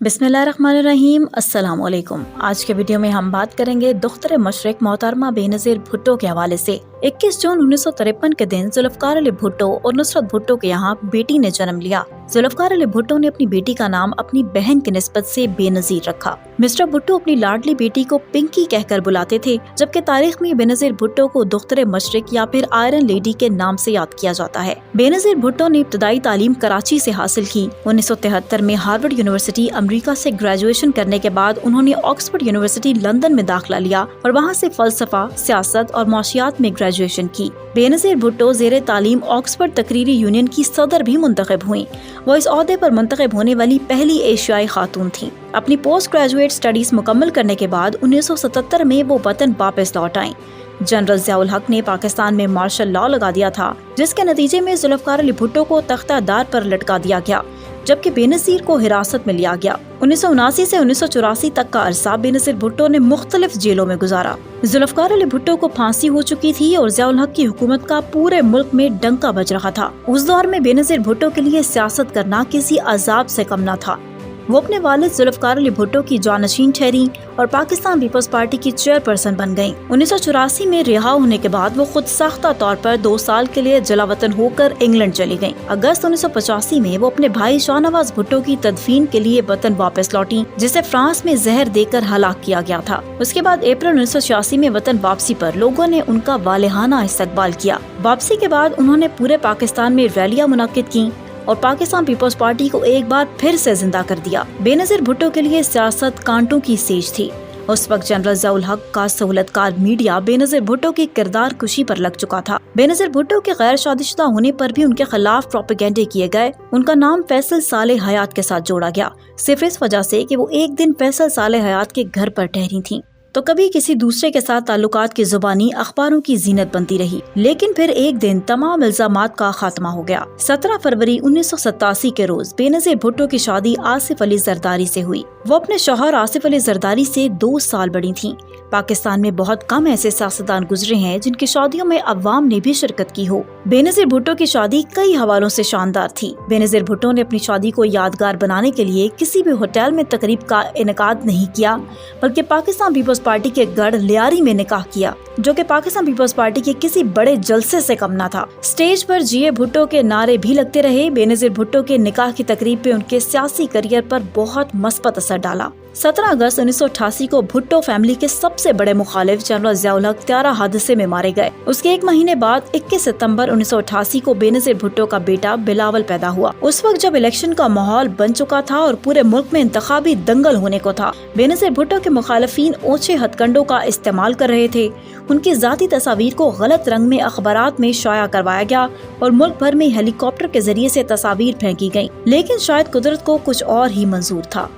बिस्मिल्लाहिर्रहमानिर्रहीम। अस्सलाम वालेकुम। आज के वीडियो में हम बात करेंगे दुख्तर मशरिक मोहतरमा बेनज़ीर भुट्टो के हवाले से। 21 जून 1953 के दिन जुल्फ़िकार अली भुट्टो और नुसरत भुट्टो के यहाँ बेटी ने जन्म लिया। जुल्फ़िकार अली भुट्टो ने अपनी बेटी का नाम अपनी बहन की निस्बत से बेनज़ीर रखा। मिस्टर भुट्टो अपनी लाडली बेटी को पिंकी कहकर बुलाते थे, जबकि तारीख में बेनज़ीर भुट्टो को दुख्तर मशरिक या फिर आयरन लेडी के नाम से याद किया जाता है। बेनज़ीर भुट्टो ने इब्तदाई तालीम कराची से हासिल की। 1973 में हार्वर्ड यूनिवर्सिटी अमेरिका से ग्रेजुएशन करने के बाद उन्होंने ऑक्सफोर्ड यूनिवर्सिटी लंदन में दाखिला लिया और वहाँ से फलसफा, सियासत और माशियात में ग्रेजुएशन की। बेनज़ीर भुट्टो ज़ेरे तालीम ऑक्सफोर्ड तकरीरी यूनियन की सदर भी मुंतखब हुई। वो इस ओहदे पर मुंतखब होने वाली पहली एशियाई खातून थी। अपनी पोस्ट ग्रेजुएट स्टडीज मुकम्मल करने के बाद 1977 में वो वतन वापस लौट आईं। जनरल ज़ियाउल हक ने पाकिस्तान में मार्शल लॉ लगा दिया था, जिसके नतीजे में जुल्फ़िकार अली भुट्टो को तख्तादार पर लटका दिया गया, जबकि बेनज़ीर को हिरासत में लिया गया। 1979 से 1984 तक का अरसा बेनज़ीर भुट्टो ने मुख्तलिफ जेलों में गुजारा। जुल्फ़िकार अली भुट्टो को फांसी हो चुकी थी और ज़ियाउल हक की हुकूमत का पूरे मुल्क में डंका बज रहा था। उस दौर में बेनज़ीर भुट्टो के लिए सियासत करना किसी अजाब से कम न था। वो अपने वालिद जुल्फ़िकार अली भुट्टो की जानशीन ठहरी और पाकिस्तान पीपल्स पार्टी की चेयरपर्सन बन गयीं। 1984 में रिहा होने के बाद वो खुद साख्ता तौर पर 2 साल के लिए जलावतन होकर इंग्लैंड चली गयीं। अगस्त 1985 में वो अपने भाई शाहनवाज भुट्टो की तदफीन के लिए वतन वापस लौटी, जिसे फ्रांस में जहर देकर हलाक किया गया था। उसके बाद अप्रैल 1986 में वतन वापसी पर लोगों ने उनका वालेहाना इस्तकबाल किया। वापसी के बाद उन्होंने पूरे पाकिस्तान में रैलियां मुनक्किद की और पाकिस्तान पीपल्स पार्टी को एक बार फिर से जिंदा कर दिया। बेनज़ीर भुट्टो के लिए सियासत कांटों की सेज थी। उस वक्त जनरल ज़ियाउल हक का सहूलतकार मीडिया बेनज़ीर भुट्टो की किरदार कुशी पर लग चुका था। बेनज़ीर भुट्टो के गैर शादीशुदा होने पर भी उनके खिलाफ प्रोपेगेंडे किए गए। उनका नाम फैसल साले हयात के साथ जोड़ा गया, सिर्फ इस वजह से कि वो एक दिन फैसल साले हयात के घर पर ठहरी थीं। तो कभी किसी दूसरे के साथ ताल्लुकात की जुबानी अखबारों की जीनत बनती रही, लेकिन फिर एक दिन तमाम इल्जामात का खात्मा हो गया। 17 फरवरी 1987 के रोज बेनज़ीर भुट्टो की शादी आसिफ अली जरदारी से हुई। वो अपने शौहर आसिफ अली जरदारी से 2 साल बड़ी थीं। पाकिस्तान में बहुत कम ऐसे सियासतदान गुजरे हैं जिनकी शादियों में अवाम ने भी शिरकत की हो। बेनज़ीर भुट्टो की शादी कई हवालों से शानदार थी। बेनज़ीर भुट्टो ने अपनी शादी को यादगार बनाने के लिए किसी भी होटल में तकरीब का इनेकाद नहीं किया, बल्कि पाकिस्तान पीपल्स पार्टी के गढ़ लियारी में निकाह किया, जो कि पाकिस्तान पीपल्स पार्टी के किसी बड़े जलसे से कम न था। स्टेज पर जिए भुट्टो के नारे भी लगते रहे। बेनज़ीर भुट्टो के निकाह की तकरीब पे उनके सियासी करियर पर बहुत मस्बत असर डाला। 17 अगस्त 1988 को भुट्टो फैमिली के सबसे बड़े मुखालिफ जनरल ज़ियाउल हक त्यारा हादसे में मारे गए। उसके एक महीने बाद 21 सितंबर 1988 को बेनज़ीर भुट्टो का बेटा बिलावल पैदा हुआ। उस वक्त जब इलेक्शन का माहौल बन चुका था और पूरे मुल्क में इंतखाबी दंगल होने को था, बेनज़ीर भुट्टो के मुखालिफिन ओछे हथकंडों का इस्तेमाल कर रहे थे। उनकी जाती तस्वीर को गलत रंग में अखबारात में शाया करवाया गया और मुल्क भर में हेलीकॉप्टर के जरिए से तस्वीर फेंकी गयी, लेकिन शायद कुदरत को कुछ और ही मंजूर था।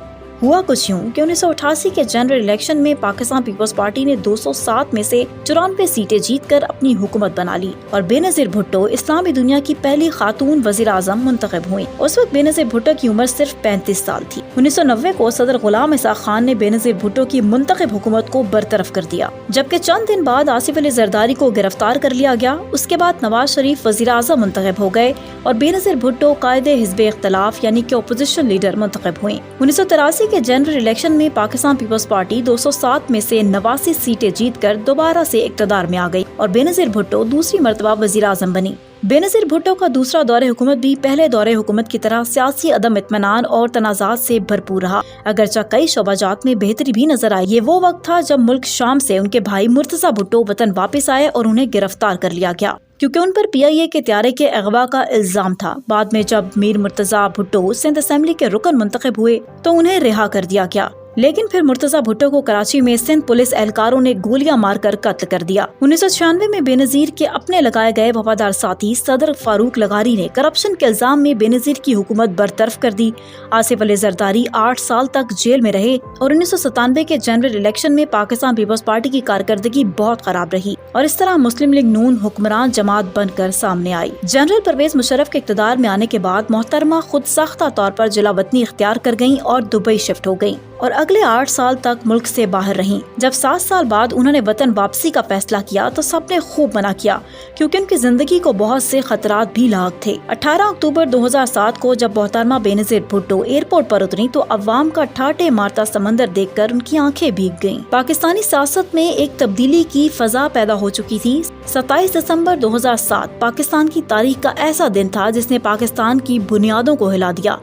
हुआ कुछ यूँ कि 1988 के जनरल इलेक्शन में पाकिस्तान पीपल्स पार्टी ने 207 में से 94 सीटें जीतकर अपनी हुकूमत बना ली और बेनज़ीर भुट्टो इस्लामी दुनिया की पहली खातून वज़ीर आज़म मुंतखब हुई। उस वक्त बेनज़ीर भुट्टो की उम्र सिर्फ 35 साल थी। 1990 को सदर गुलाम इसाक खान ने बेनज़ीर भुट्टो की मुंतखब हुकूमत को बरतरफ कर दिया, जबकि चंद दिन बाद आसिफ अली जरदारी को गिरफ्तार कर लिया गया। उसके बाद नवाज शरीफ वज़ीर आज़म मुंतखब हो गए और बेनज़ीर भुट्टो कायदे हिज़्ब इख्तिलाफ यानी कि अपोजिशन लीडर मुंतखब हुई। 1983 के जनरल इलेक्शन में पाकिस्तान पीपल्स पार्टी 207 में से 89 सीटें जीतकर दोबारा से इक़्तिदार में आ गई और बेनज़ीर भुट्टो दूसरी मर्तबा वज़ीर आज़म बनी। बेनज़ीर भुट्टो का दूसरा दौरे हुकूमत भी पहले दौरे हुकूमत की तरह सियासी अदम इत्मीनान और तनाज़ात से भरपूर रहा। अगरचे कई शोबाजात में बेहतरी भी नजर आई। ये वो वक्त था जब मुल्क शाम से उनके भाई मुर्तज़ा भुट्टो वतन वापस आए और उन्हें गिरफ्तार कर लिया गया, क्योंकि उन पर PIA के त्यारे के अगवा का इल्जाम था। बाद में जब मीर मुर्तज़ा भुट्टो सिंध असेंबली के रुकन मुंतखब हुए तो उन्हें रिहा कर दिया गया, लेकिन फिर मुर्तज़ा भुट्टो को कराची में सिंध पुलिस एहलकारों ने गोलियां मारकर कत्ल कर दिया। 1996 में बेनज़ीर के अपने लगाए गए वफादार साथी सदर फारूक लगारी ने करप्शन के इल्जाम में बेनज़ीर की हुकूमत बरतरफ कर दी। आसिफ अली जरदारी 8 साल तक जेल में रहे और 1997 के जनरल इलेक्शन में पाकिस्तान पीपल्स पार्टी की कारकर्दगी बहुत खराब रही और इस तरह मुस्लिम लीग नून हुक्मरान जमात बनकर सामने आई। जनरल परवेज मुशर्रफ के इक़्तिदार में आने के बाद मोहतरमा खुद साख्ता तौर पर जलावतनी इख्तियार कर गयी और दुबई शिफ्ट हो गयी और अगले 8 साल तक मुल्क से बाहर रहीं। जब 7 साल बाद उन्होंने वतन वापसी का फैसला किया तो सबने खूब मना किया, क्योंकि उनकी जिंदगी को बहुत से खतरात भी लाक थे। 18 अक्टूबर 2007 को जब मोहतरमा बेनजीर भुट्टो एयरपोर्ट पर उतरी तो अवाम का ठाटे मारता समंदर देखकर उनकी आंखें भीग गईं। पाकिस्तानी सियासत में एक तब्दीली की फजा पैदा हो चुकी थी। 27 दिसंबर 2007 पाकिस्तान की तारीख का ऐसा दिन था जिसने पाकिस्तान की बुनियादों को हिला दिया।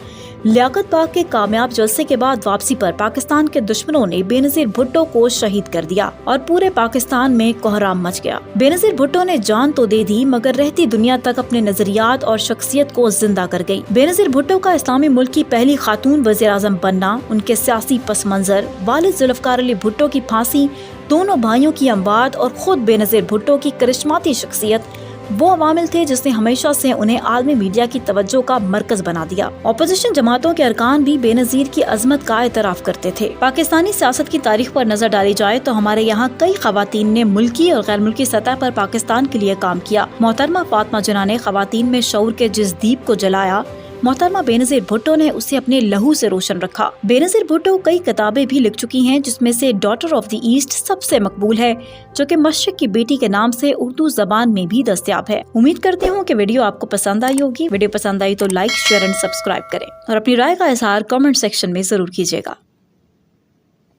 लियाकत बाग के कामयाब जलसे के बाद वापसी पर पाकिस्तान के दुश्मनों ने बेनजीर भुट्टो को शहीद कर दिया और पूरे पाकिस्तान में कोहराम मच गया। बेनजीर भुट्टो ने जान तो दे दी मगर रहती दुनिया तक अपने नजरियात और शख्सियत को जिंदा कर गई। बेनजीर भुट्टो का इस्लामी मुल्क की पहली खातून वज़ीर आज़म बनना, उनके सियासी पस मंजर, वालिद जुल्फ़िकार अली भुट्टो की फांसी, दोनों भाइयों की अमवात और खुद बेनजीर भुट्टो की करिश्माती शख्सियत वो अवामिल थे जिसने हमेशा से उन्हें आलमी मीडिया की तवज्जो का मरकज बना दिया। अपोजिशन जमातों के अरकान भी बेनजीर की अजमत का एतराफ करते थे। पाकिस्तानी सियासत की तारीख पर नजर डाली जाए तो हमारे यहाँ कई खवातीन ने मुल्की और गैर मुल्की सतह पर पाकिस्तान के लिए काम किया। मोहतरमा फातिमा जिन्ना ने खवातीन में शऊर के जिस दीप को जलाया, मोहतरमा बेनजीर भुट्टो ने उसे अपने लहू से रोशन रखा। बेनजीर भुट्टो कई किताबें भी लिख चुकी हैं, जिसमें से डॉटर ऑफ द ईस्ट सबसे मकबूल है, जो कि मशरिक की बेटी के नाम से उर्दू जबान में भी दस्तयाब है। उम्मीद करती हूँ कि वीडियो आपको पसंद आई होगी। वीडियो पसंद आई तो लाइक, शेयर एंड सब्सक्राइब करें और अपनी राय का इजहार कमेंट सेक्शन में जरूर कीजिएगा।